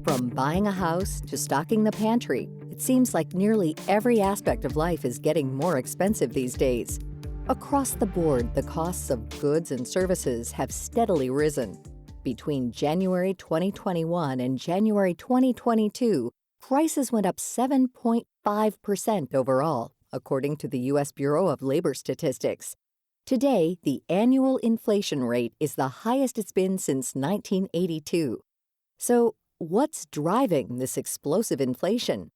From buying a house to stocking the pantry, it seems like nearly every aspect of life is getting more expensive these days. Across the board, the costs of goods and services have steadily risen. Between January 2021 and January 2022, prices went up 7.5% overall, according to the U.S. Bureau of Labor Statistics. Today, the annual inflation rate is the highest it's been since 1982. So, what's driving this explosive inflation?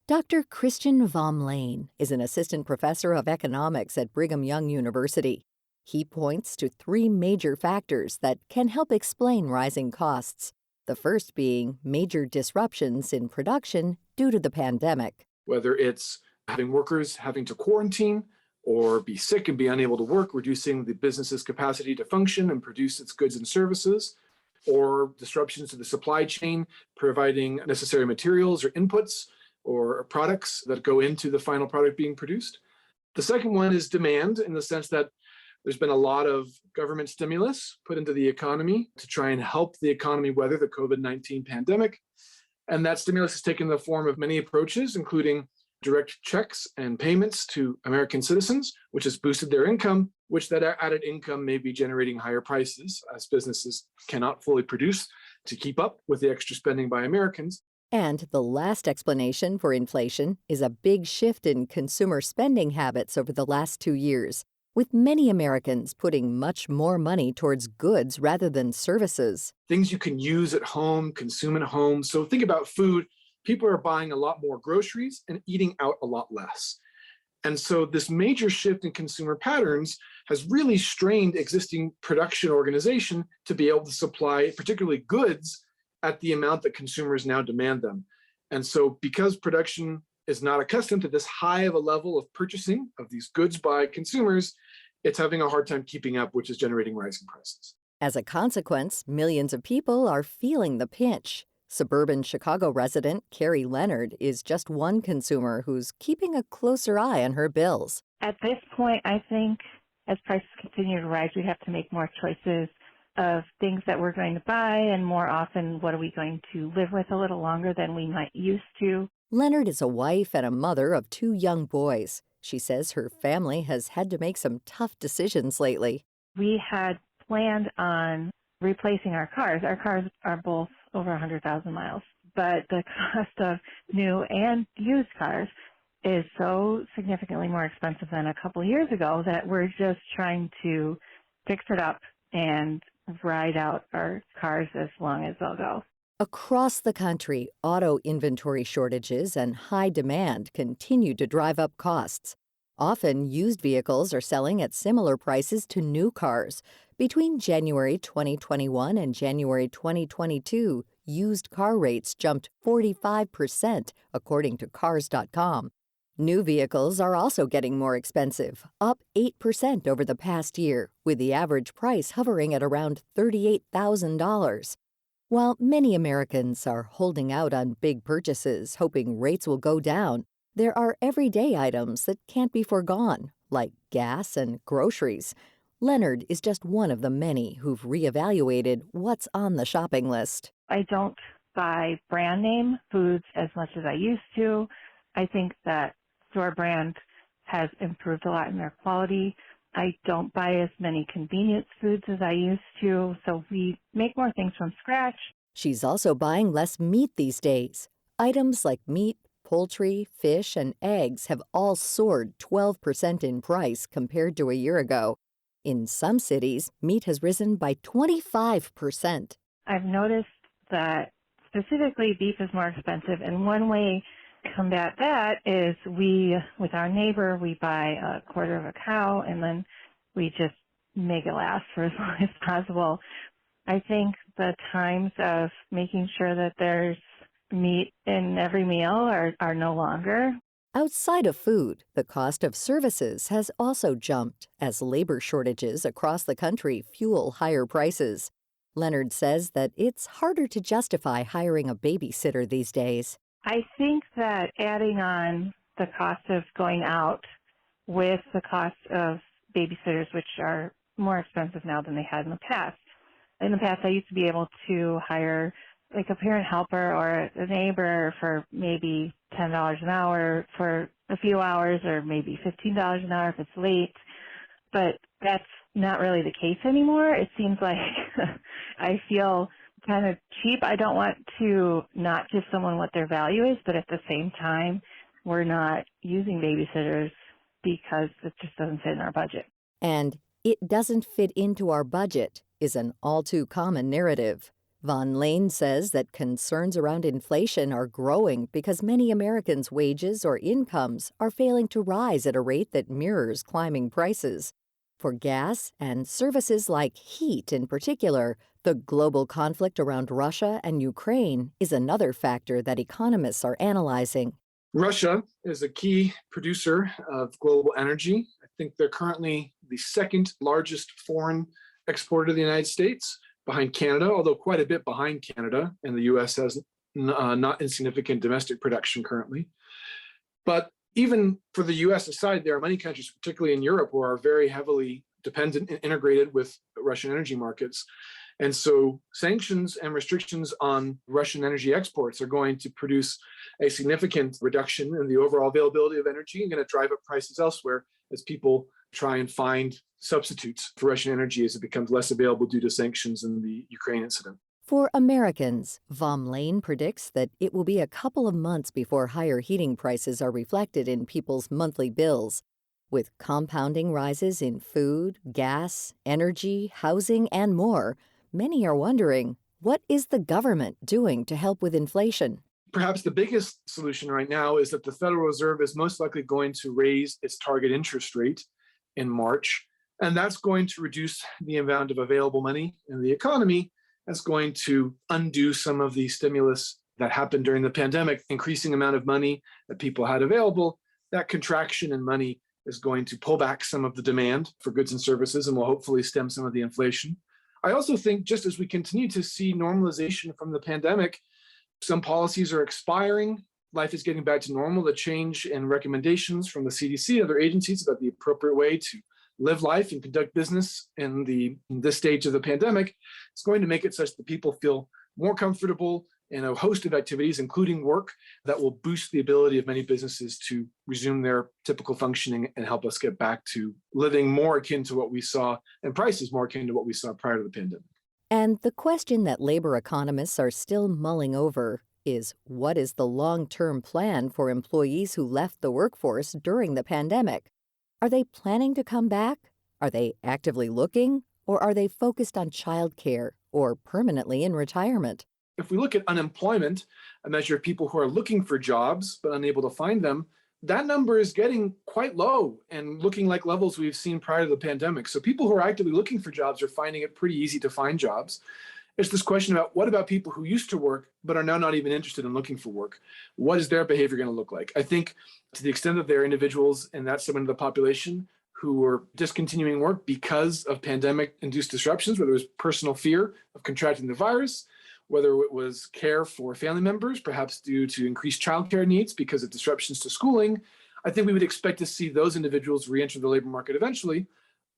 Dr. Christian Vom Lehn is an assistant professor of economics at Brigham Young University. He points to three major factors that can help explain rising costs, the first being major disruptions in production due to the pandemic. Whether it's having workers having to quarantine or be sick and be unable to work, reducing the business's capacity to function and produce its goods and services, or disruptions to the supply chain, providing necessary materials or inputs or products that go into the final product being produced. The second one is demand, in the sense that there's been a lot of government stimulus put into the economy to try and help the economy weather the COVID-19 pandemic. And that stimulus has taken the form of many approaches, including direct checks and payments to American citizens, which has boosted their income, which that added income may be generating higher prices as businesses cannot fully produce to keep up with the extra spending by Americans. And the last explanation for inflation is a big shift in consumer spending habits over the last 2 years, with many Americans putting much more money towards goods rather than services. Things you can use at home, consume at home. So think about food. People are buying a lot more groceries and eating out a lot less. And so this major shift in consumer patterns has really strained existing production organization to be able to supply particularly goods at the amount that consumers now demand them. And so because production is not accustomed to this high of a level of purchasing of these goods by consumers, it's having a hard time keeping up, which is generating rising prices. As a consequence, millions of people are feeling the pinch. Suburban Chicago resident Carrie Leonard is just one consumer who's keeping a closer eye on her bills. At this point, I think as prices continue to rise, we have to make more choices of things that we're going to buy, and more often, what are we going to live with a little longer than we might used to. Leonard is a wife and a mother of 2 young boys. She says her family has had to make some tough decisions lately. We had planned on replacing our cars. Our cars are both over 100,000 miles, but the cost of new and used cars is so significantly more expensive than a couple years ago that we're just trying to fix it up and ride out our cars as long as they'll go. Across the country, auto inventory shortages and high demand continue to drive up costs. Often, used vehicles are selling at similar prices to new cars. Between January 2021 and January 2022, used car rates jumped 45%, according to Cars.com. New vehicles are also getting more expensive, up 8% over the past year, with the average price hovering at around $38,000. While many Americans are holding out on big purchases, hoping rates will go down, there are everyday items that can't be foregone, like gas and groceries. Leonard is just one of the many who've reevaluated what's on the shopping list. I don't buy brand name foods as much as I used to. I think that store brand has improved a lot in their quality. I don't buy as many convenience foods as I used to, so we make more things from scratch. She's also buying less meat these days. Items like meat, poultry, fish, and eggs have all soared 12% in price compared to a year ago. In some cities, meat has risen by 25%. I've noticed that specifically beef is more expensive, and one way to combat that is with our neighbor, we buy a quarter of a cow, and then we just make it last for as long as possible. I think the times of making sure that there's meat in every meal are no longer. Outside of food, the cost of services has also jumped as labor shortages across the country fuel higher prices. Leonard says that it's harder to justify hiring a babysitter these days. I think that adding on the cost of going out with the cost of babysitters, which are more expensive now than they had in the past. In the past, I used to be able to hire like a parent helper or a neighbor for maybe $10 an hour for a few hours, or maybe $15 an hour if it's late. But that's not really the case anymore. It seems like I feel kind of cheap. I don't want to not give someone what their value is, but at the same time, we're not using babysitters because it just doesn't fit in our budget. And it doesn't fit into our budget is an all too common narrative. Vom Lehn says that concerns around inflation are growing because many Americans' wages or incomes are failing to rise at a rate that mirrors climbing prices. For gas and services like heat in particular, the global conflict around Russia and Ukraine is another factor that economists are analyzing. Russia is a key producer of global energy. I think they're currently the second largest foreign exporter to the United States, behind Canada, although quite a bit behind Canada, and the U.S. has not insignificant domestic production currently. But even for the U.S. aside, there are many countries, particularly in Europe, who are very heavily dependent and integrated with Russian energy markets. And so sanctions and restrictions on Russian energy exports are going to produce a significant reduction in the overall availability of energy and going to drive up prices elsewhere as people try and find substitutes for Russian energy as it becomes less available due to sanctions and the Ukraine incident. For Americans, Vom Lehn predicts that it will be a couple of months before higher heating prices are reflected in people's monthly bills. With compounding rises in food, gas, energy, housing, and more, many are wondering, what is the government doing to help with inflation? Perhaps the biggest solution right now is that the Federal Reserve is most likely going to raise its target interest rate in March, and that's going to reduce the amount of available money in the economy. That's going to undo some of the stimulus that happened during the pandemic, increasing amount of money that people had available. That contraction in money is going to pull back some of the demand for goods and services and will hopefully stem some of the inflation. I also think just as we continue to see normalization from the pandemic, some policies are expiring. Life is getting back to normal. The change in recommendations from the CDC and other agencies about the appropriate way to live life and conduct business in this stage of the pandemic is going to make it such that people feel more comfortable in a host of activities, including work, that will boost the ability of many businesses to resume their typical functioning and help us get back to living more akin to what we saw and prices more akin to what we saw prior to the pandemic. And the question that labor economists are still mulling over is, what is the long-term plan for employees who left the workforce during the pandemic? Are they planning to come back? Are they actively looking? Or are they focused on childcare or permanently in retirement? If we look at unemployment, a measure of people who are looking for jobs but unable to find them, that number is getting quite low and looking like levels we've seen prior to the pandemic. So people who are actively looking for jobs are finding it pretty easy to find jobs. It's this question about what about people who used to work but are now not even interested in looking for work? What is their behavior going to look like? I think to the extent that there are individuals in that segment of the population who are discontinuing work because of pandemic-induced disruptions, whether it was personal fear of contracting the virus, whether it was care for family members, perhaps due to increased childcare needs because of disruptions to schooling, I think we would expect to see those individuals re-enter the labor market eventually.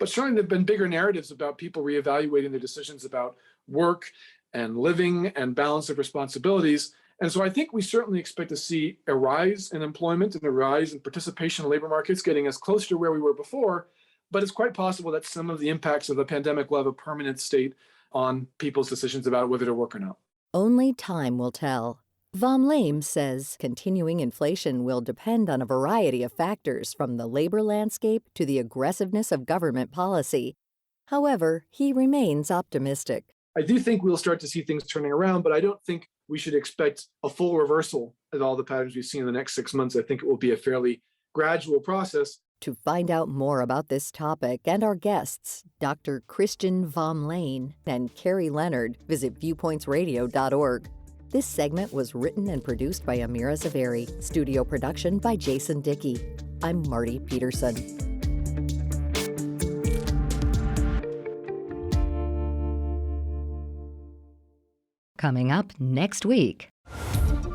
But certainly there have been bigger narratives about people reevaluating their decisions about work and living and balance of responsibilities. And so I think we certainly expect to see a rise in employment and a rise in participation in labor markets getting us closer to where we were before. But it's quite possible that some of the impacts of the pandemic will have a permanent state on people's decisions about whether to work or not. Only time will tell. Vom Lehn says continuing inflation will depend on a variety of factors, from the labor landscape to the aggressiveness of government policy. However, he remains optimistic. I do think we'll start to see things turning around, but I don't think we should expect a full reversal of all the patterns we've seen in the next 6 months. I think it will be a fairly gradual process. To find out more about this topic and our guests, Dr. Christian Vom Lehn and Carrie Leonard, visit viewpointsradio.org. This segment was written and produced by Amira Zaveri. Studio production by Jason Dickey. I'm Marty Peterson. Coming up next week.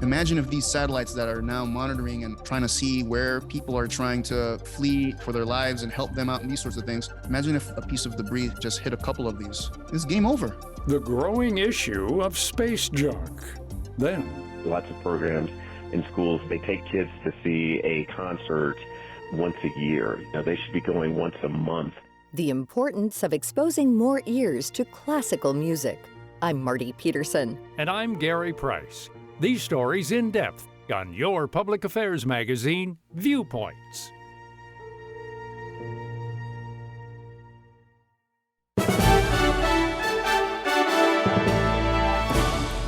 Imagine if these satellites that are now monitoring and trying to see where people are trying to flee for their lives and help them out and these sorts of things, imagine if a piece of debris just hit a couple of these. It's game over. The growing issue of space junk. Then, lots of programs in schools, they take kids to see a concert once a year. They should be going once a month. The importance of exposing more ears to classical music. I'm Marty Peterson. And I'm Gary Price. These stories in depth on your public affairs magazine, Viewpoints.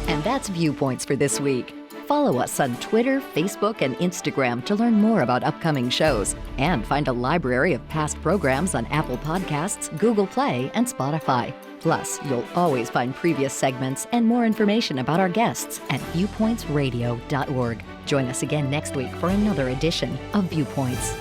And that's Viewpoints for this week. Follow us on Twitter, Facebook, and Instagram to learn more about upcoming shows and find a library of past programs on Apple Podcasts, Google Play, and Spotify. Plus, you'll always find previous segments and more information about our guests at viewpointsradio.org. Join us again next week for another edition of Viewpoints.